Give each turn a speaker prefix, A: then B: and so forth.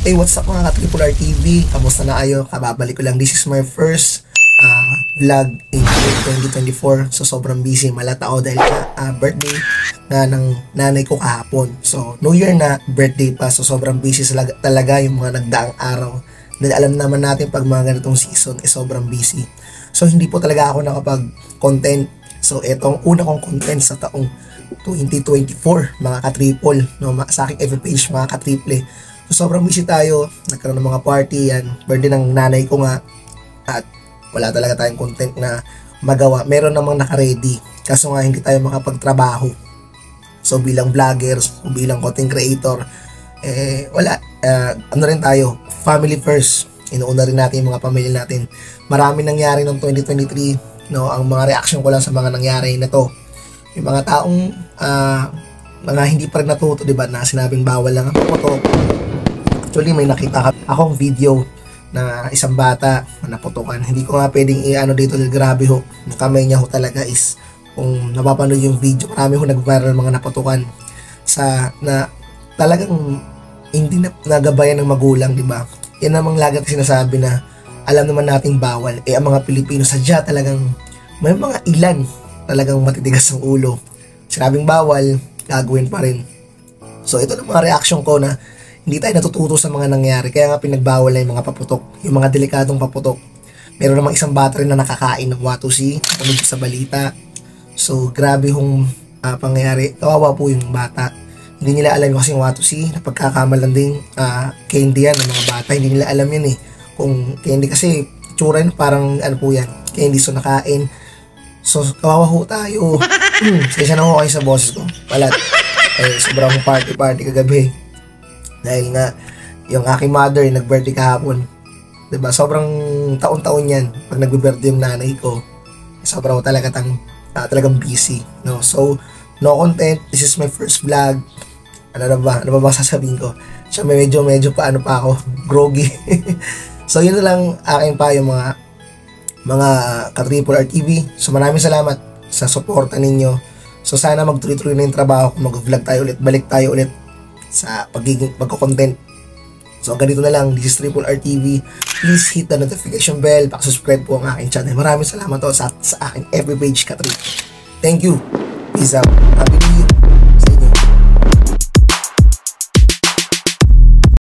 A: Hey, what's up mga ka-Triple R TV? Kamusta na kayo? Kababalik ko lang. This is my first vlog in 2024. So, sobrang busy. Malata ako dahil birthday na ng nanay ko kahapon. So, New Year na, birthday pa. So, sobrang busy talaga yung mga nagdaang araw. Dahil alam naman natin pag mga ganitong season, sobrang busy. So, hindi po talaga ako nakapag-content. So, etong una kong content sa taong 2024, mga ka-triple, no? Sa aking FB page, mga ka-triple. So, sobrang busy tayo, nagkaroon ng mga party, yan, birthday ng nanay ko nga, at wala talaga tayong content na magawa. Meron namang naka-ready, kaso nga hindi tayo makapagtrabaho. So, bilang vloggers, bilang content creator, wala, ano rin tayo, family first, inuuna rin natin yung mga pamilya natin. Marami nangyari noong 2023, no? Ang mga reaction ko lang sa mga nangyari na to, yung mga taong, mga hindi pa rin natuto, diba, na sinabing bawal lang ang putok. Actually, may nakita akong video na isang bata na naputukan. Hindi ko nga pwedeng i-ano dito dahil grabe ho. Yung kamay niya ho talaga is, kung napapanood yung video, marami ho nag-viral mga naputukan na talagang hindi nagabayan ng magulang, di ba? Yan namang lagi sinasabi na alam naman nating bawal. Ang mga Pilipino sadya talagang may mga ilan talagang matitigas ng ulo. Sinabing bawal, gagawin pa rin. So ito na mga reaction ko na hindi tayo natututo sa mga nangyari. Kaya nga pinagbawal na yung mga paputok, yung mga delikadong paputok. Meron namang isang bata rin na nakakain ng watusi, napanood sa balita. So grabe hong pangyayari. Kawawa po yung bata. Hindi nila alam kasi yung watusi, napagkakamalan din candy yan ng mga bata. Hindi nila alam yan eh. Kung candy kasi, itsura yun parang ano po yan, candy, so nakain. So kawawa ho tayo. Kaya na ho kayo sa boses ko. Palat. Sobrang party kagabi. Dahil nga, yung aking mother, nag-birthday kahapon. Diba? Sobrang taon-taon yan. Pag nag-birthday yung nanay ko, sobrang talagang busy. No? So, no content. This is my first vlog. Ano ba sasabihin ko? So, medyo paano pa ako. Groggy. So, yun na lang akin pa yung mga ka-Triple R TV. So, maraming salamat sa suporta ninyo. So, sana magtuloy-tuloy na yung trabaho. Mag-vlog tayo ulit. Balik tayo ulit sa pagko-content. So, ganito na lang. This is Triple R TV. Please hit the notification bell. Subscribe po ang aking channel. Maraming salamat po sa aking FB page, ka-Triple. Thank you. Peace out. Happy New Year.